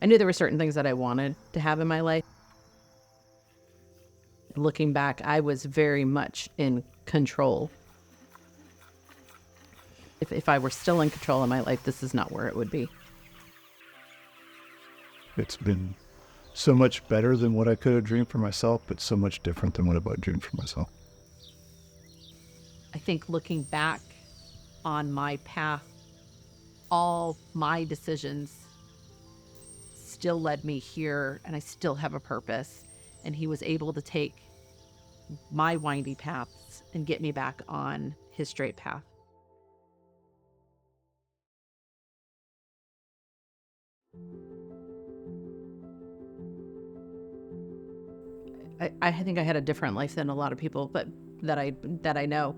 I knew there were certain things that I wanted to have in my life. Looking back, I was very much in control. If I were still in control of my life, this is not where it would be. It's been so much better than what I could have dreamed for myself, but so much different than what I dreamed for myself. I think looking back on my path, all my decisions still led me here, and I still have a purpose. And he was able to take my windy paths and get me back on his straight path. I think I had a different life than a lot of people, but that I know.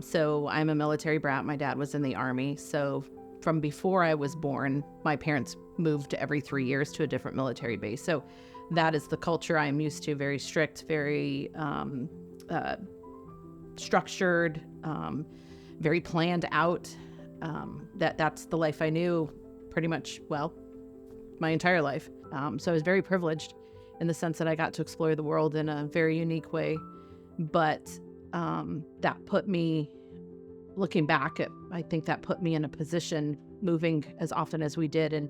So I'm a military brat. My dad was in the Army. So from before I was born, my parents moved every 3 years to a different military base. So that is the culture I'm used to. Very strict, very structured, very planned out. That's the life I knew pretty much, well, my entire life. So I was very privileged in the sense that I got to explore the world in a very unique way. But that put me, looking back, I think that put me in a position, moving as often as we did, and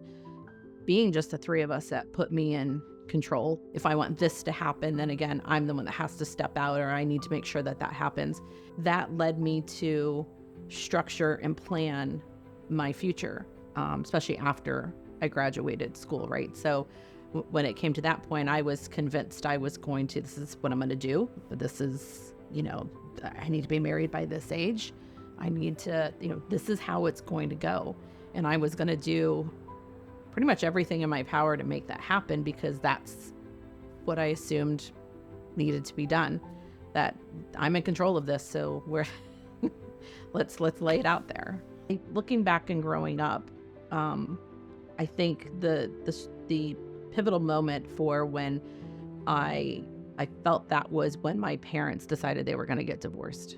being just the three of us, that put me in control. If I want this to happen, then again, I'm the one that has to step out, or I need to make sure that happens. That led me to structure and plan my future, especially after I graduated school, right? So when it came to that point, I was convinced I was going to, this is what I'm going to do. This is, I need to be married by this age. I need to, this is how it's going to go. And I was going to do pretty much everything in my power to make that happen, because that's what I assumed needed to be done, that I'm in control of this. So let's lay it out there. Looking back and growing up, I think the pivotal moment for when I felt that was when my parents decided they were going to get divorced.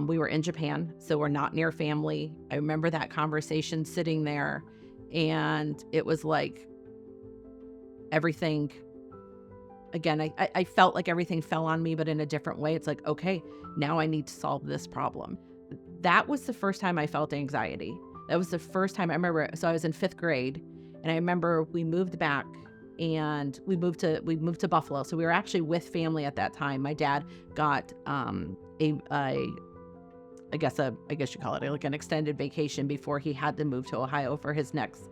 We were in Japan, so we're not near family. I remember that conversation, sitting there, and it was like everything, again, I felt like everything fell on me, but in a different way. It's like, okay, now I need to solve this problem. That was the first time I felt anxiety. That was the first time I remember. So I was in 5th grade, and I remember we moved back, and we moved to Buffalo. So we were actually with family at that time. My dad got I guess you call it like an extended vacation before he had to move to Ohio for his next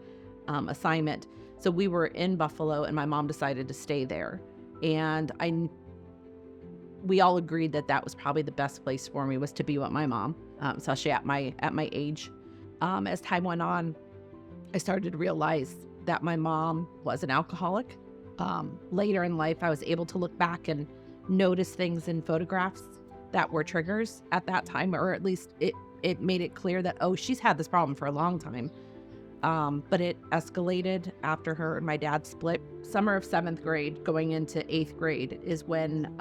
assignment. So we were in Buffalo, and my mom decided to stay there. And we all agreed that was probably the best place for me, was to be with my mom, especially at my age. As time went on, I started to realize that my mom was an alcoholic. Later in life, I was able to look back and notice things in photographs that were triggers at that time, or at least it made it clear that, oh, she's had this problem for a long time. But it escalated after her and my dad split. Summer of 7th grade, going into 8th grade is when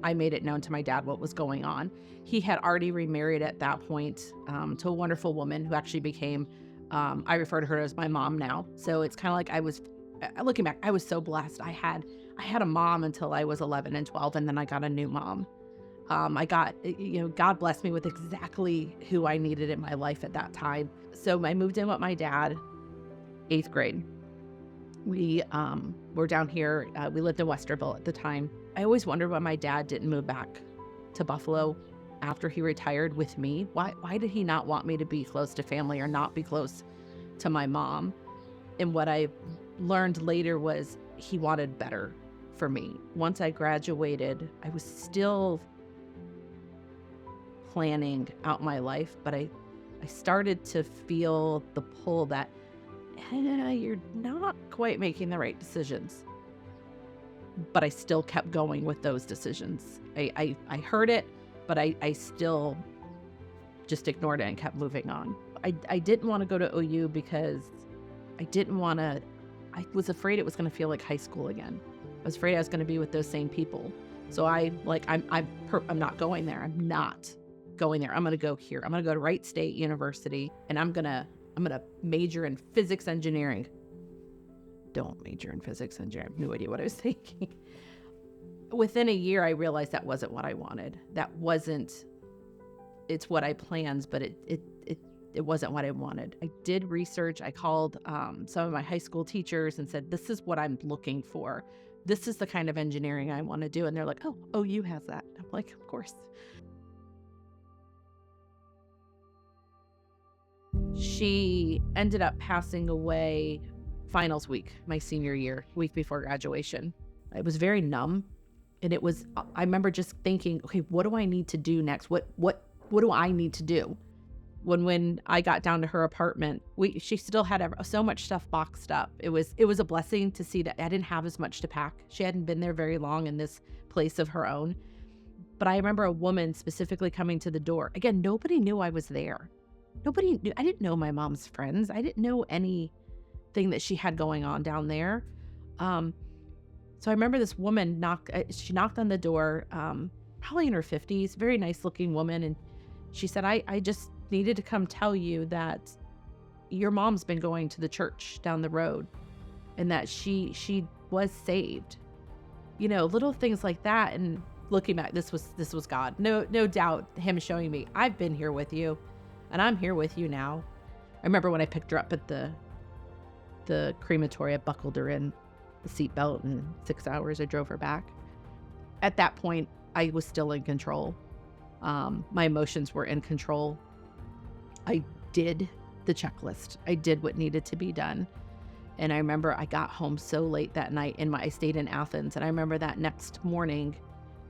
I made it known to my dad what was going on. He had already remarried at that point to a wonderful woman who actually became, I refer to her as my mom now. So it's kind of like looking back, I was so blessed. I had a mom until I was 11 and 12, and then I got a new mom. I got, God blessed me with exactly who I needed in my life at that time. So I moved in with my dad, 8th grade. We were down here. We lived in Westerville at the time. I always wondered why my dad didn't move back to Buffalo after he retired with me. Why did he not want me to be close to family, or not be close to my mom? And what I learned later was he wanted better for me. Once I graduated, I was still planning out my life, but I started to feel the pull that you're not quite making the right decisions. But I still kept going with those decisions. I heard it, but I still just ignored it and kept moving on. I didn't want to go to OU because I was afraid it was going to feel like high school again. I was afraid I was going to be with those same people. So I'm not going there. I'm not going there. I'm going to go here. I'm going to go to Wright State University, and I'm going to major in physics engineering. don't major in physics and I have no idea what I was thinking. Within a year, I realized that wasn't what I wanted. It's what I planned, but it wasn't what I wanted. I did research. I called some of my high school teachers and said, this is what I'm looking for. This is the kind of engineering I want to do. And they're like, oh, you has that. I'm like, of course. She ended up passing away finals week, my senior year, week before graduation. I was very numb. And I remember just thinking, okay, what do I need to do next? What do I need to do? When I got down to her apartment, she still had so much stuff boxed up. It was a blessing to see that I didn't have as much to pack. She hadn't been there very long in this place of her own. But I remember a woman specifically coming to the door. Again, nobody knew I was there. Nobody knew. I didn't know my mom's friends. I didn't know anything that she had going on down there. So I remember this woman she knocked on the door, probably in her 50s, very nice looking woman. And she said, I just needed to come tell you that your mom's been going to the church down the road and that she was saved. Little things like that. And looking back, this was God. No doubt him showing me, I've been here with you and I'm here with you now. I remember when I picked her up at the crematory, I buckled her in the seatbelt, and 6 hours I drove her back. At that point, I was still in control. My emotions were in control. I did the checklist. I did what needed to be done. And I remember I got home so late that night, and I stayed in Athens. And I remember that next morning,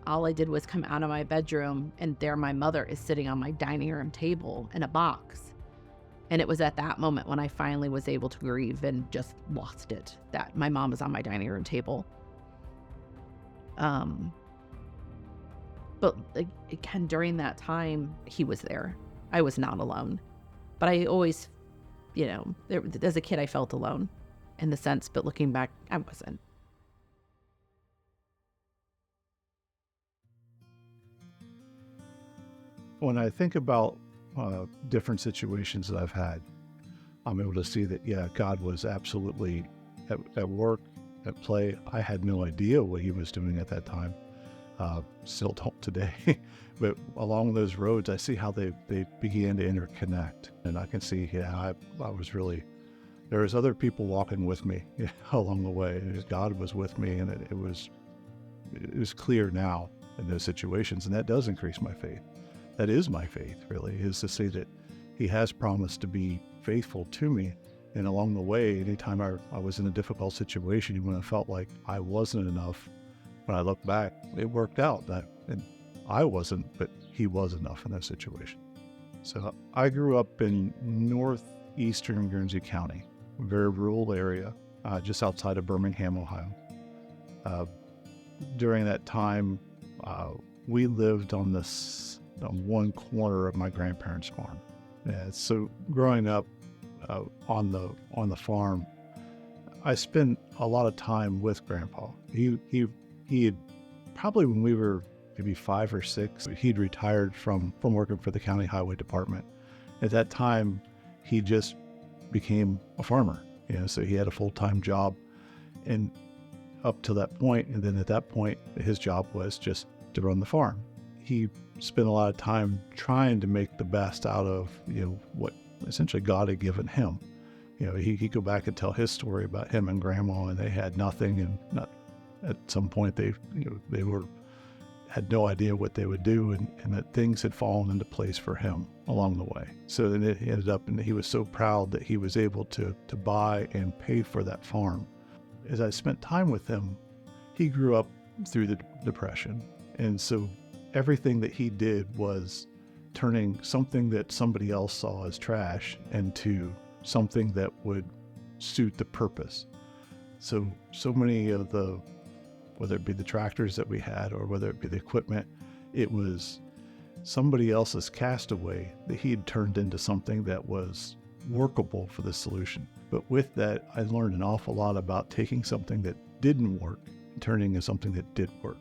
all I did was come out of my bedroom, and there my mother is sitting on my dining room table in a box. And it was at that moment when I finally was able to grieve and just lost it, that my mom was on my dining room table. But again, during that time, he was there. I was not alone. But I always, as a kid, I felt alone in the sense, but looking back, I wasn't. When I think about different situations that I've had, I'm able to see that, God was absolutely at work, at play. I had no idea what he was doing at that time. Still don't today. But along those roads, I see how they began to interconnect. And I can see, I was really, there was other people walking with me along the way. God was with me, and it was clear now in those situations. And that does increase my faith. That is my faith, really, is to see that he has promised to be faithful to me. And along the way, anytime I was in a difficult situation, when I felt like I wasn't enough, when I look back, it worked out. And I wasn't, but he was enough in that situation. So I grew up in northeastern Guernsey County, a very rural area, just outside of Birmingham, Ohio. During that time, we lived on one corner of my grandparents' farm. So growing up on the farm, I spent a lot of time with Grandpa. He had probably, when we were maybe 5 or 6, he'd retired from working for the county highway department. At that time, he just became a farmer. So he had a full-time job, and up to that point, and then at that point, his job was just to run the farm. He spent a lot of time trying to make the best out of what essentially God had given him. He'd go back and tell his story about him and Grandma, and they had nothing, and not at some point they had no idea what they would do, and that things had fallen into place for him along the way. So then it ended up, and he was so proud that he was able to buy and pay for that farm. As I spent time with him, he grew up through the Depression, and so everything that he did was turning something that somebody else saw as trash into something that would suit the purpose. So many of whether it be the tractors that we had or whether it be the equipment, it was somebody else's castaway that he had turned into something that was workable for the solution. But with that, I learned an awful lot about taking something that didn't work and turning into something that did work.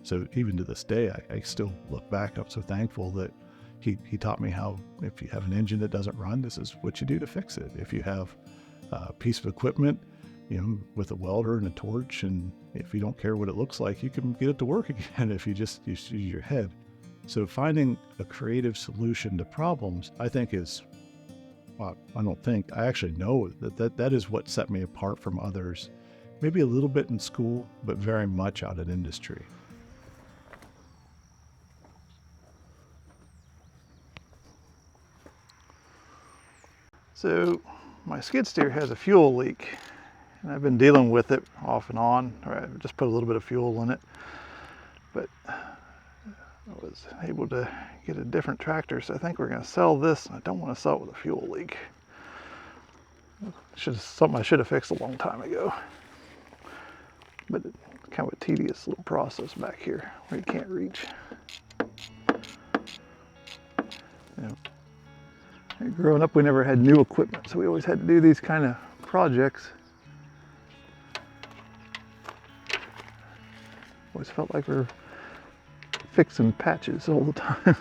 So even to this day, I still look back, I'm so thankful that he taught me how, if you have an engine that doesn't run, this is what you do to fix it. If you have a piece of equipment with a welder and a torch. And if you don't care what it looks like, you can get it to work again if you just use your head. So finding a creative solution to problems, I think I actually know that is what set me apart from others. Maybe a little bit in school, but very much out in industry. So my skid steer has a fuel leak, and I've been dealing with it off and on. I just put a little bit of fuel in it, but I was able to get a different tractor, so I think we're going to sell this, and I don't want to sell it with a fuel leak. Something I should have fixed a long time ago, but it's kind of a tedious little process back here where you can't reach. Growing up, we never had new equipment, so we always had to do these kind of projects. Always felt like we were fixing patches all the time. It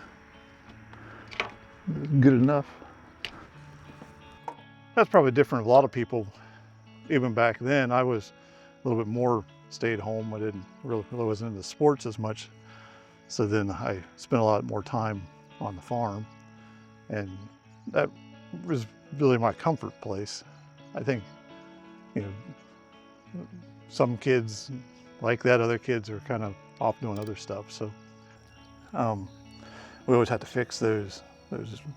was good enough. That's probably different with a lot of people. Even back then, I was a little bit more stayed home. I didn't really wasn't into sports as much. So then I spent a lot more time on the farm, and that was really my comfort place. I think, some kids like that, other kids are kind of off doing other stuff. So we always had to fix those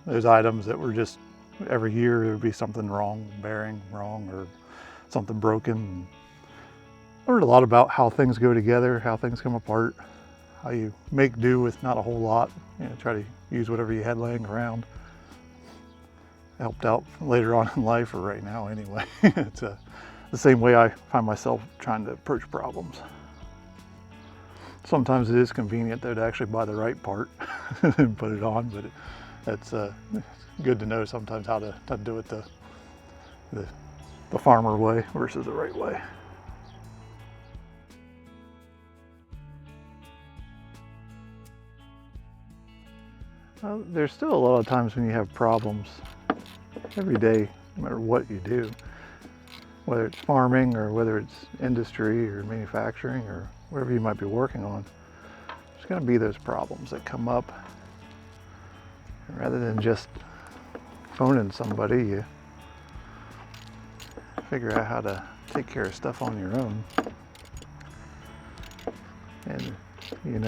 items that were just, every year there would be something wrong, bearing wrong or something broken. I learned a lot about how things go together, how things come apart, how you make do with not a whole lot, try to use whatever you had laying around. Helped out later on in life, or right now anyway. It's the same way I find myself trying to approach problems. Sometimes it is convenient though to actually buy the right part and put it on, but it's good to know sometimes how to do it the farmer way versus the right way. Well, there's still a lot of times when you have problems every day, no matter what you do, whether it's farming or whether it's industry or manufacturing or whatever you might be working on. There's going to be those problems that come up. And rather than just phoning somebody, you figure out how to take care of stuff on your own. And you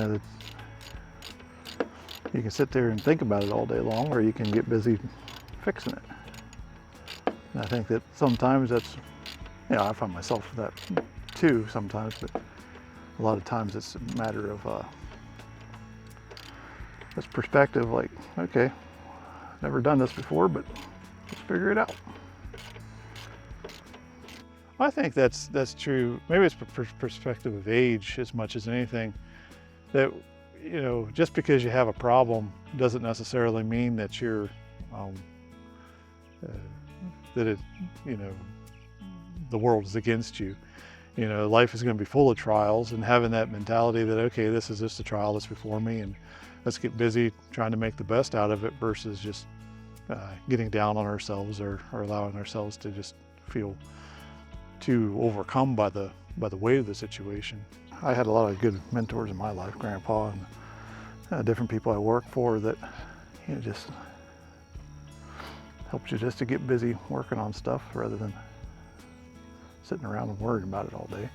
can sit there and think about it all day long, or you can get busy fixing it. And I think that sometimes that's, I find myself that too sometimes, but a lot of times it's a matter of this perspective, like, okay, never done this before, but let's figure it out. I think that's true. Maybe it's perspective of age as much as anything, that just because you have a problem doesn't necessarily mean that you're the world is against you. Life is going to be full of trials, and having that mentality that, okay, this is just a trial that's before me, and let's get busy trying to make the best out of it, versus just getting down on ourselves or allowing ourselves to just feel too overcome by the weight of the situation. I had a lot of good mentors in my life, Grandpa and different people I work for, that just helps you just to get busy working on stuff rather than sitting around and worrying about it all day.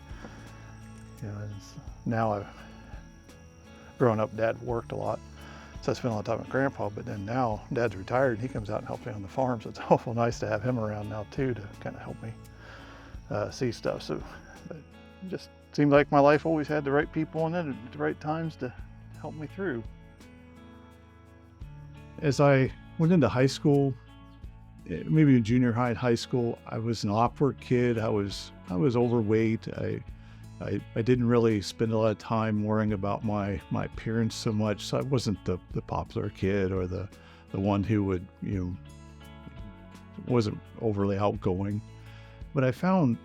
Now growing up, Dad worked a lot, so I spent a lot of time with Grandpa, but then now Dad's retired and he comes out and helps me on the farm, so it's awful nice to have him around now too, to kind of help me see stuff. So it just seemed like my life always had the right people in it at the right times to help me through. As I went into high school, maybe in junior high and high school, I was an awkward kid. I was overweight. I didn't really spend a lot of time worrying about my appearance so much. So I wasn't the popular kid or the one who would, wasn't overly outgoing. But I found,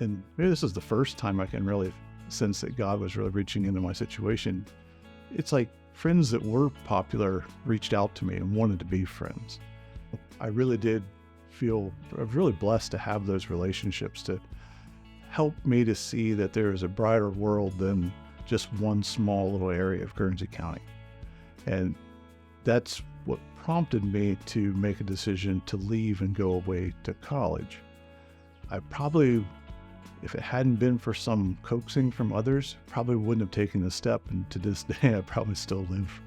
and maybe this is the first time I can really sense that God was really reaching into my situation. It's like friends that were popular reached out to me and wanted to be friends. I really did feel really blessed to have those relationships, to helped me to see that there is a brighter world than just one small little area of Guernsey County. And that's what prompted me to make a decision to leave and go away to college. I probably, if it hadn't been for some coaxing from others, probably wouldn't have taken the step. And to this day, I probably still live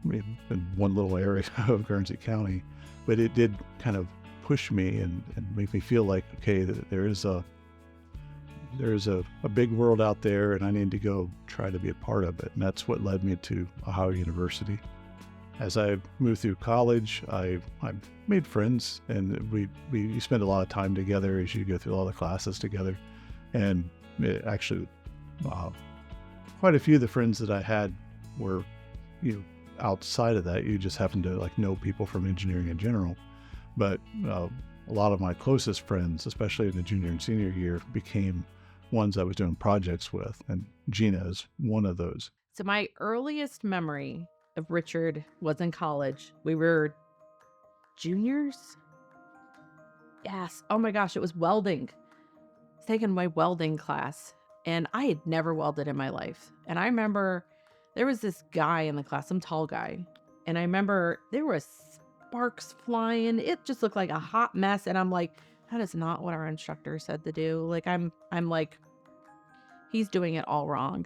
in one little area of Guernsey County. But it did kind of push me and make me feel like, okay, there's a big world out there, and I need to go try to be a part of it. And that's what led me to Ohio University. As I moved through college, I made friends, and we spend a lot of time together as you go through all the classes together. And it actually, quite a few of the friends that I had were, outside of that. You just happen to know people from engineering in general. But a lot of my closest friends, especially in the junior and senior year, became ones I was doing projects with, and Gina is one of those. So my earliest memory of Richard was in college. We were juniors. Yes. Oh my gosh, it was welding. I was taking my welding class, and I had never welded in my life. And I remember there was this guy in the class, some tall guy, and I remember there were sparks flying. It just looked like a hot mess, and I'm like, that is not what our instructor said to do. Like, I'm like, he's doing it all wrong.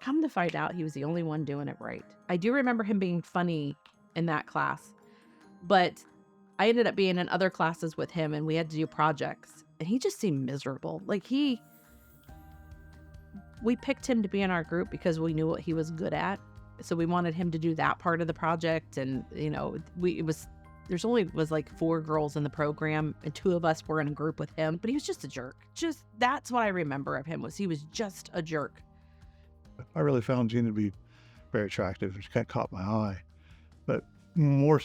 Come to find out, he was the only one doing it right. I do remember him being funny in that class, but I ended up being in other classes with him, and we had to do projects, and he just seemed miserable. Like, we picked him to be in our group because we knew what he was good at. So we wanted him to do that part of the project. And, there's only like 4 girls in the program, and 2 of us were in a group with him, but he was just a jerk. That's what I remember of him, was he was just a jerk. I really found Gina to be very attractive. She kind of caught my eye. But more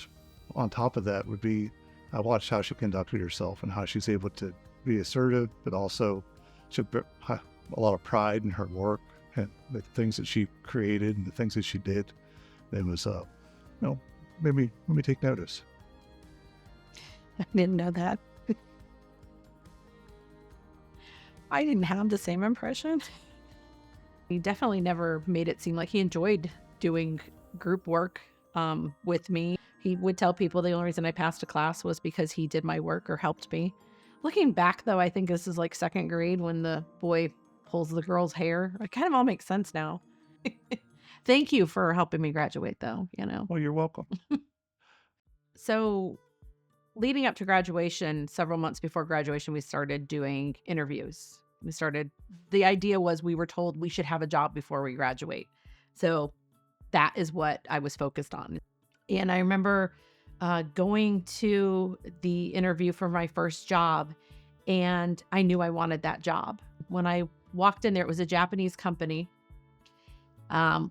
on top of that would be, I watched how she conducted herself and how she's able to be assertive, but also she had a lot of pride in her work and the things that she created and the things that she did. It was, made me take notice. I didn't know that. I didn't have the same impression. He definitely never made it seem like he enjoyed doing group work with me. He would tell people the only reason I passed a class was because he did my work or helped me. Looking back, though, I think this is like 2nd grade when the boy pulls the girl's hair. It kind of all makes sense now. Thank you for helping me graduate, though, Well, you're welcome. So leading up to graduation, several months before graduation, we started doing interviews. The idea was we were told we should have a job before we graduate. So that is what I was focused on. And I remember going to the interview for my first job, and I knew I wanted that job. When I walked in there, it was a Japanese company.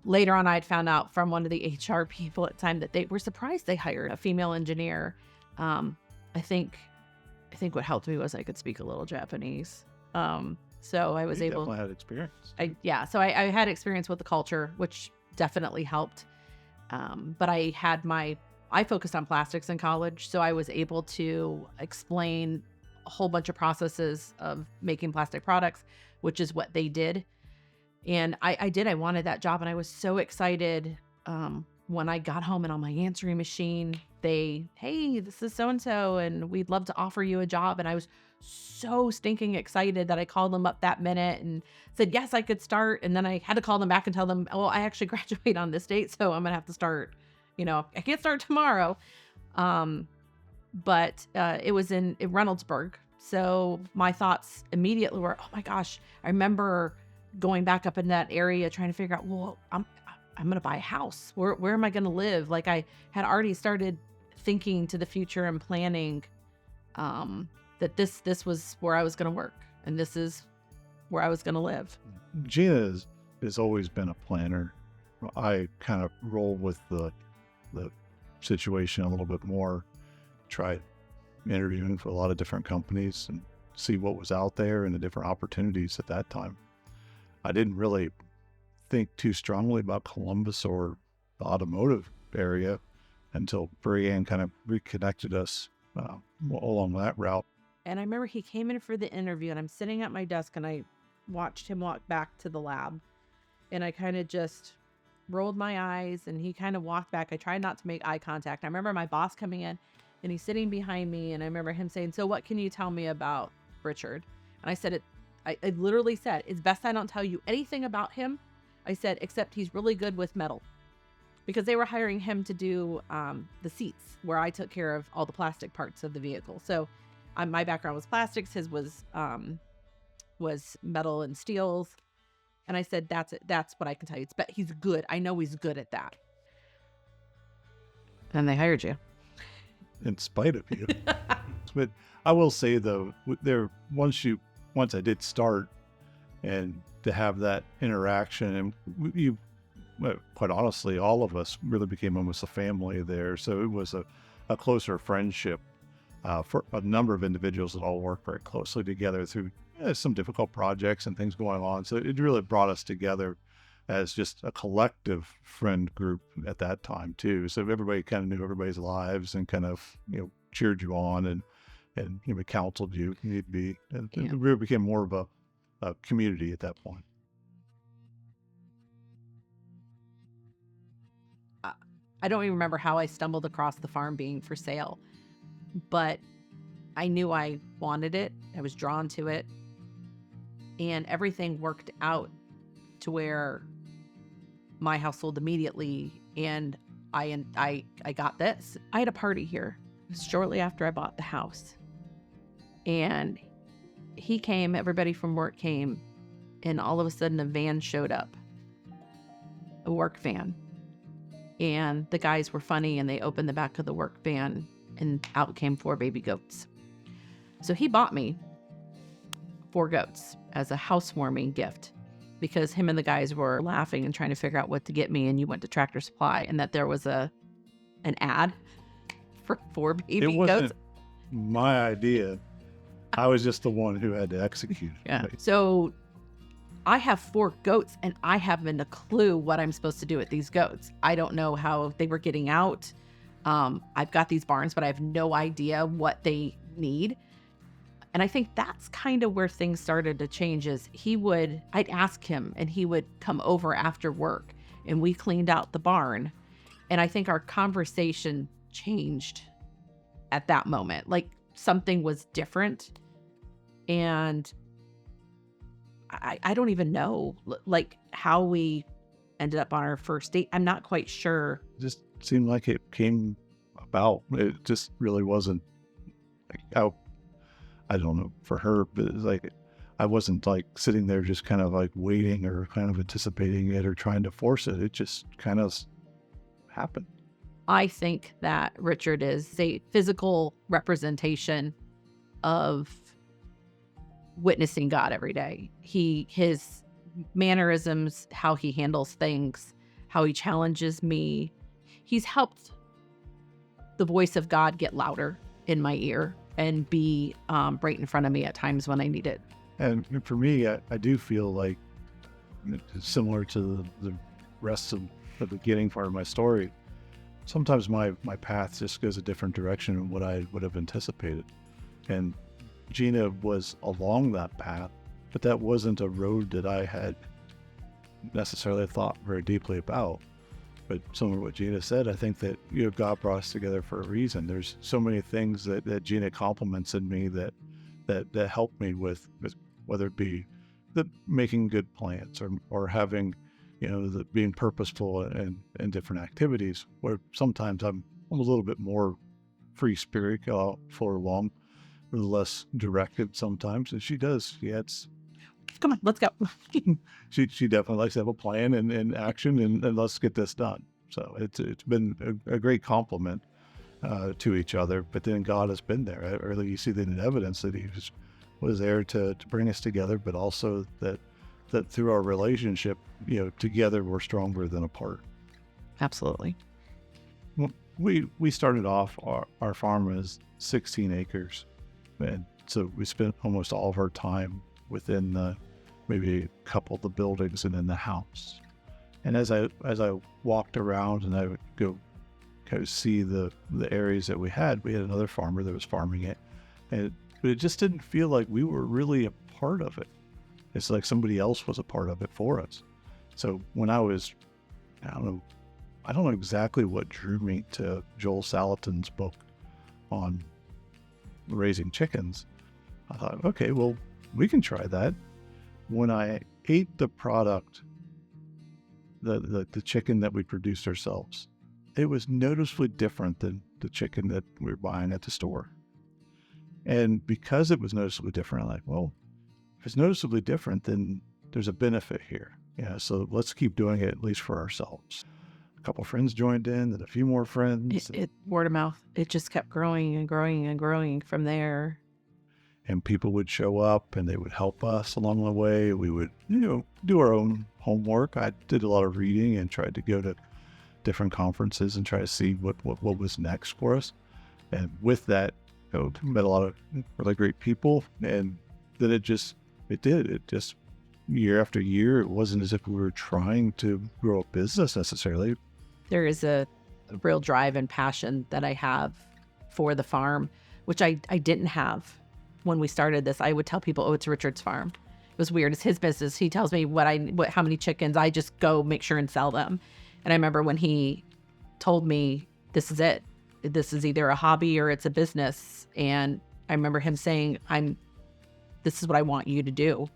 Later on, I'd found out from one of the HR people at the time that they were surprised they hired a female engineer. I think what helped me was I could speak a little Japanese. So I was able. Definitely had experience. So I had experience with the culture, which definitely helped. But I focused on plastics in college, so I was able to explain a whole bunch of processes of making plastic products, which is what they did. And I wanted that job, and I was so excited when I got home and on my answering machine, hey, this is so-and-so, and we'd love to offer you a job. And I was so stinking excited that I called them up that minute and said, yes, I could start. And then I had to call them back and tell them, well, I actually graduate on this date, so I'm going to have to start, I can't start tomorrow. But it was in Reynoldsburg. So my thoughts immediately were, oh my gosh, I remember going back up in that area trying to figure out, well, I'm going to buy a house. Where am I going to live? Like, I had already started thinking to the future and planning that this was where I was going to work, and this is where I was going to live. Gina has always been a planner. I kind of roll with the situation a little bit more, tried interviewing for a lot of different companies and see what was out there and the different opportunities at that time. I didn't really think too strongly about Columbus or the automotive area until Brianne kind of reconnected us along that route. And I remember he came in for the interview, and I'm sitting at my desk, and I watched him walk back to the lab. And I kind of just rolled my eyes, and he kind of walked back. I tried not to make eye contact. I remember my boss coming in, and he's sitting behind me, and I remember him saying, "So what can you tell me about Richard?" And I said, I literally said, "It's best I don't tell you anything about him." I said, "Except he's really good with metal." Because they were hiring him to do the seats, where I took care of all the plastic parts of the vehicle. So my background was plastics. His was metal and steels. And I said, "That's it. That's what I can tell you. But he's good. I know he's good at that." And they hired you. In spite of you. But I will say though, once I did start, and to have that interaction, and you, quite honestly, all of us really became almost a family there. So it was a closer friendship for a number of individuals that all worked very closely together through some difficult projects and things going on. So it really brought us together as just a collective friend group at that time too. So everybody kind of knew everybody's lives and kind of, cheered you on and counseled you if need be. And it really became more of a community at that point. I don't even remember how I stumbled across the farm being for sale, but I knew I wanted it. I was drawn to it, and everything worked out to where my house sold immediately, and I got this. I had a party here. It was shortly after I bought the house, and he came, everybody from work came, and all of a sudden a van showed up, a work van. And the guys were funny, and they opened the back of the work van, and out came 4 baby goats. So he bought me 4 goats as a housewarming gift, because him and the guys were laughing and trying to figure out what to get me. And you went to Tractor Supply, and that there was an ad for 4 baby goats. It wasn't my idea. I was just the one who had to execute it. Yeah. So I have 4 goats, and I haven't a clue what I'm supposed to do with these goats. I don't know how they were getting out. I've got these barns, but I have no idea what they need. And I think that's kind of where things started to change. Is I'd ask him, and he would come over after work, and we cleaned out the barn. And I think our conversation changed at that moment. Like, something was different. And I don't even know, like, how we ended up on our first date. I'm not quite sure. It just seemed like it came about. It just really wasn't like, I don't know for her, but it's like, I wasn't like sitting there just kind of like waiting or kind of anticipating it or trying to force it. It just kind of happened. I think that Richard is a physical representation of witnessing God every day. His mannerisms, how he handles things, how he challenges me. He's helped the voice of God get louder in my ear and be right in front of me at times when I need it. And for me, I do feel like it's similar to the rest of the beginning part of my story. Sometimes my path just goes a different direction than what I would have anticipated. And Gina was along that path, but that wasn't a road that I had necessarily thought very deeply about. But similar to what Gina said, I think that God brought us together for a reason. There's so many things that Gina compliments in me that help me with whether it be the making good plans or having, the being purposeful in different activities, where sometimes I'm a little bit more free spirit for along, a little less directed sometimes. And she does. Come on, let's go. She definitely likes to have a plan and action and let's get this done. So it's been a great compliment to each other. But then God has been there. Really, you see the evidence that He was there to bring us together, but also that through our relationship, together we're stronger than apart. Absolutely. Well, we started off our farm as 16 acres, and so we spent almost all of our time within maybe a couple of the buildings and in the house. And as I walked around and I would go kind of see the areas that we had another farmer that was farming it, and but it just didn't feel like we were really a part of it. It's like somebody else was a part of it for us. So when I don't know exactly what drew me to Joel Salatin's book on raising chickens. I thought, okay, well, we can try that. When I ate the product, the chicken that we produced ourselves, it was noticeably different than the chicken that we were buying at the store. And because it was noticeably different, I'm like, well, if it's noticeably different, then there's a benefit here. Yeah, so let's keep doing it, at least for ourselves. A couple of friends joined in, and a few more friends. It word of mouth. It just kept growing and growing and growing from there. And people would show up and they would help us along the way. We would, do our own homework. I did a lot of reading and tried to go to different conferences and try to see what was next for us. And with that, met a lot of really great people. And then it just year after year, it wasn't as if we were trying to grow a business necessarily. There is a real drive and passion that I have for the farm, which I didn't have when we started this. I would tell people, oh, it's Richard's farm. It was weird. It's his business. He tells me how many chickens. I just go make sure and sell them. And I remember when he told me, this is it. This is either a hobby or it's a business. And I remember him saying, this is what I want you to do.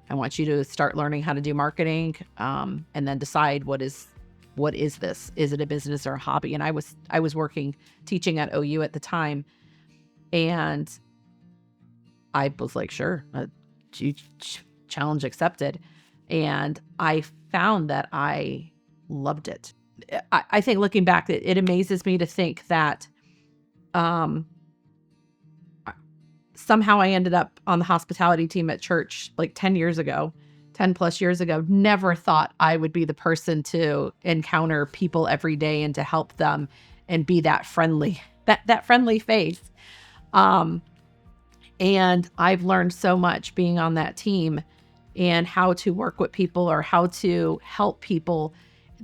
I want you to start learning how to do marketing, and then decide what is this? Is it a business or a hobby? And I was teaching at OU at the time, and I was like, sure, challenge accepted. And I found that I loved it. I think looking back, it amazes me to think that somehow I ended up on the hospitality team at church like 10 plus years ago. Never thought I would be the person to encounter people every day and to help them and be that friendly face. And I've learned so much being on that team and how to work with people or how to help people,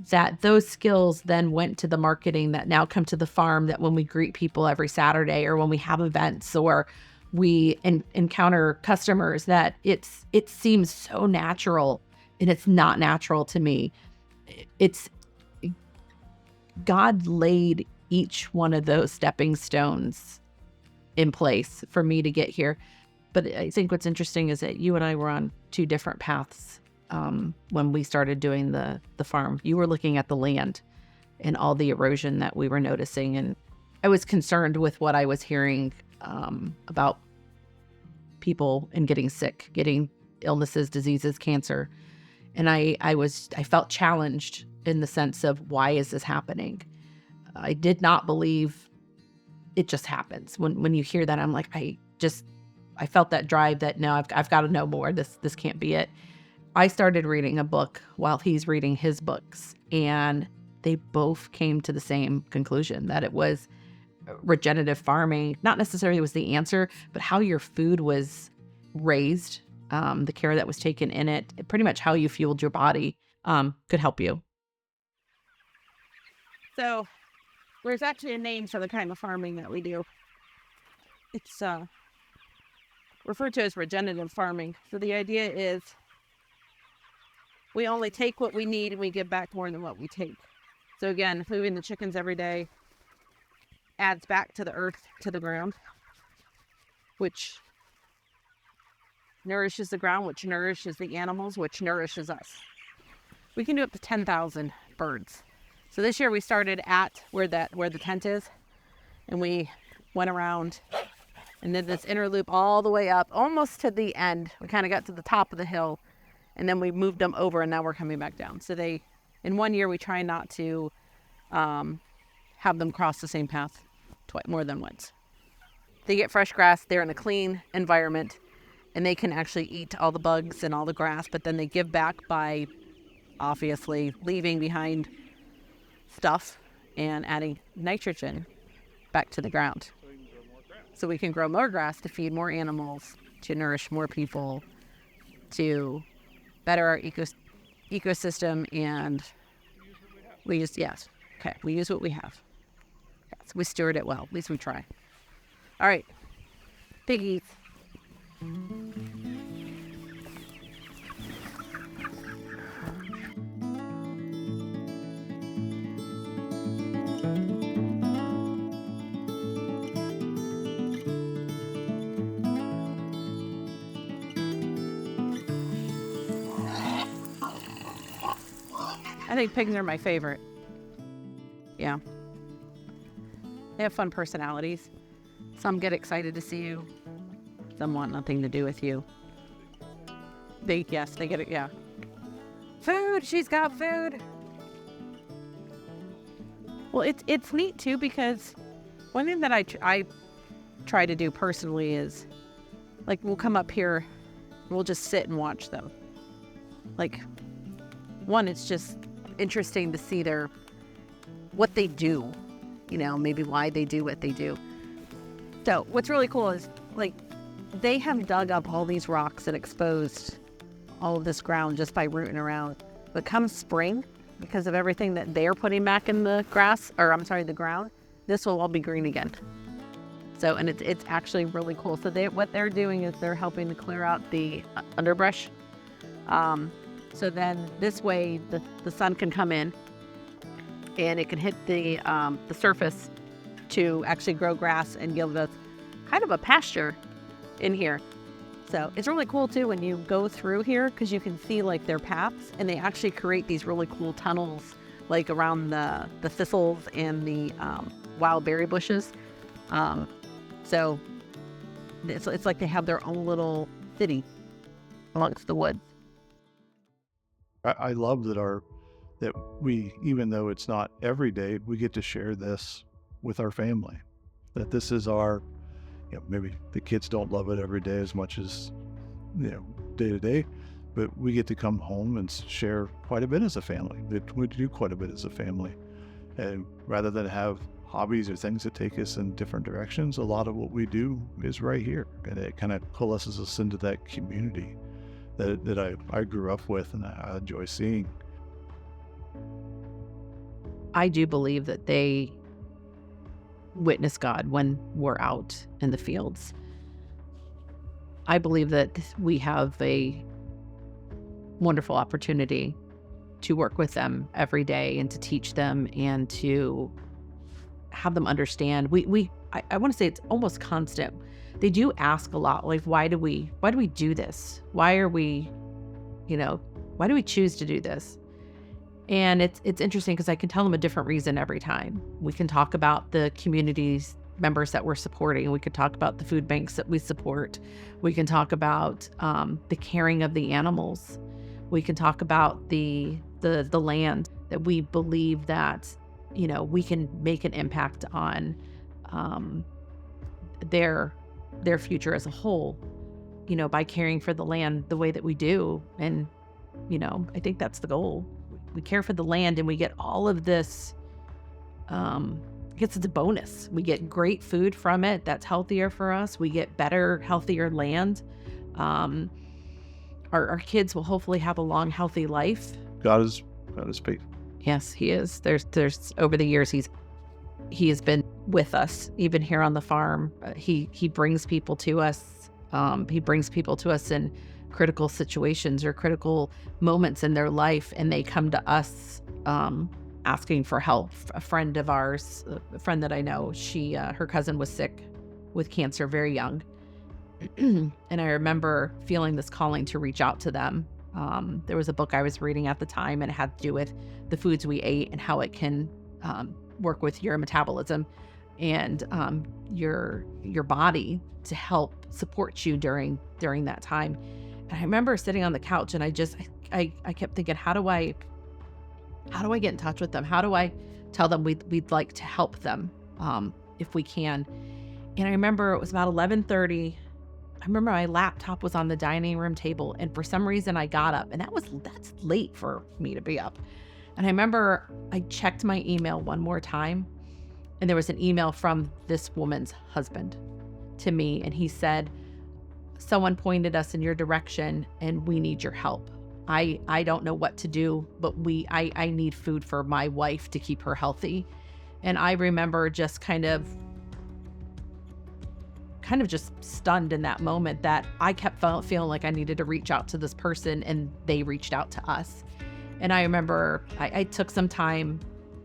that those skills then went to the marketing that now come to the farm, that when we greet people every Saturday or when we have events or we encounter customers, that it seems so natural, and it's not natural to me. It's God laid each one of those stepping stones in place for me to get here. But I think what's interesting is that you and I were on two different paths when we started doing the farm. You were looking at the land and all the erosion that we were noticing, and I was concerned with what I was hearing about people and getting sick, getting illnesses, diseases, cancer. And I felt challenged in the sense of, why is this happening? I did not believe it just happens. When you hear that, I'm like, I felt that drive that, no, I've got to know more. This can't be it. I started reading a book while he's reading his books, and they both came to the same conclusion, that it was regenerative farming. Not necessarily was the answer, but how your food was raised, the care that was taken in it, pretty much how you fueled your body, could help you. So there's actually a name for the kind of farming that we do. It's referred to as regenerative farming. So the idea is we only take what we need and we give back more than what we take. So again, moving the chickens every day adds back to the earth, to the ground, which nourishes the ground, which nourishes the animals, which nourishes us. We can do up to 10,000 birds. So this year we started at where the tent is, and we went around and did this inner loop all the way up, almost to the end. We kind of got to the top of the hill, and then we moved them over, and now we're coming back down. So in 1 year, we try not to have them cross the same path more than once. They get fresh grass. They're in a clean environment, and they can actually eat all the bugs and all the grass, but then they give back by obviously leaving behind stuff and adding nitrogen back to the ground. So we can grow more grass to feed more animals, to nourish more people, to better our ecosystem, and we use what we have. Yes, we steward it well. At least we try. All right, piggies. I think pigs are my favorite. Yeah. They have fun personalities. Some get excited to see you. Some want nothing to do with you. They get it, yeah. Food, she's got food. Well, it's neat too, because one thing that I try to do personally is, like, we'll come up here, we'll just sit and watch them. Like, one, it's just interesting to see what they do, maybe why they do what they do. So what's really cool is, like, they have dug up all these rocks and exposed all of this ground just by rooting around. But come spring, because of everything that they're putting back in the the ground, this will all be green again. So, and it's actually really cool. So what they're doing is they're helping to clear out the underbrush. So then this way the sun can come in and it can hit the surface to actually grow grass and give us kind of a pasture in here. So it's really cool too when you go through here, because you can see like their paths, and they actually create these really cool tunnels like around the thistles and the wild berry bushes. So it's like they have their own little city amongst the woods. I love that we, even though it's not every day, we get to share this with our family. That this is our, maybe the kids don't love it every day as much as, day to day, but we get to come home and share quite a bit as a family. We do quite a bit as a family. And rather than have hobbies or things that take us in different directions, a lot of what we do is right here. And it kind of coalesces us into that community that I grew up with and I enjoy seeing. I do believe that they witness God when we're out in the fields. I believe that we have a wonderful opportunity to work with them every day and to teach them and to have them understand. I want to say it's almost constant. They do ask a lot, like, why do we do this? Why do we choose to do this? And it's interesting because I can tell them a different reason every time. We can talk about the communities members that we're supporting. We could talk about the food banks that we support. We can talk about the caring of the animals. We can talk about the land, that we believe that, we can make an impact on their future as a whole, by caring for the land the way that we do. And, I think that's the goal. We care for the land and we get all of this, I guess it's a bonus. We get great food from it that's healthier for us. We get better, healthier land. Our kids will hopefully have a long, healthy life. God is faithful. Yes, he is. There's over the years, he has been with us, even here on the farm. He brings people to us. He brings people to us in critical situations or critical moments in their life, and they come to us asking for help. A friend of ours, a friend that I know, her cousin was sick with cancer very young. And I remember feeling this calling to reach out to them. There was a book I was reading at the time, and it had to do with the foods we ate and how it can work with your metabolism and your body to help support you during that time. And I remember sitting on the couch, and I kept thinking, how do I get in touch with them? How do I tell them we'd like to help them if we can? And I remember it was about 11:30. I remember my laptop was on the dining room table, and for some reason I got up, and that's late for me to be up. And I remember I checked my email one more time, and there was an email from this woman's husband to me, and he said, someone pointed us in your direction and we need your help. I don't know what to do, but I need food for my wife to keep her healthy. And I remember just kind of kind of just stunned in that moment that I kept feeling like I needed to reach out to this person, and they reached out to us. And I remember I took some time,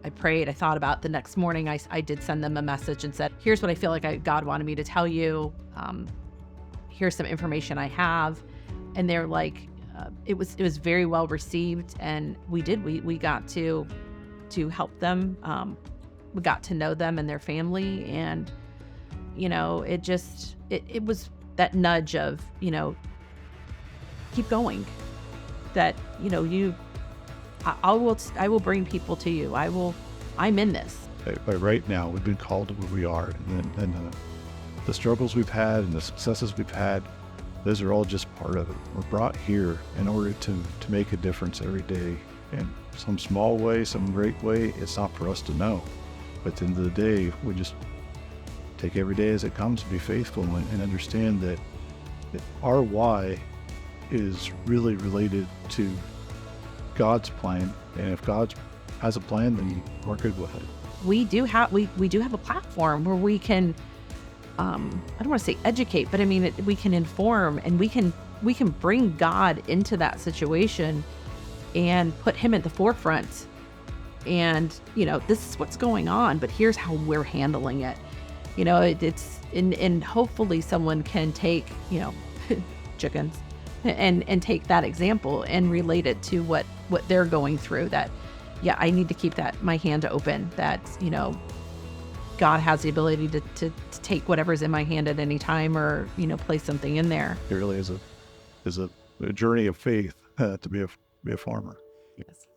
I prayed, I thought about it. The next morning, I did send them a message and said, here's what I feel like God wanted me to tell you. Here's some information I have. And they're like, it was very well received. And we got to help them. We got to know them and their family. And, it was that nudge of, keep going, that, I will bring people to you. I'm in this. But right now, we've been called to where we are, and the struggles we've had and the successes we've had, those are all just part of it. We're brought here in order to make a difference every day in some small way, some great way. It's not for us to know. But at the end of the day, we just take every day as it comes, be faithful, and understand that our why is really related to God's plan. And if God has a plan, then we're good with it. We do have a platform where we can, I don't want to say educate, but I mean, we can inform, and we can bring God into that situation and put him at the forefront. And, this is what's going on, but here's how we're handling it. And hopefully someone can take, chickens and take that example and relate it to what they're going through. That, yeah, I need to keep my hand open, that, God has the ability to take whatever's in my hand at any time, or, place something in there. It really is a journey of faith to be a farmer. Yes.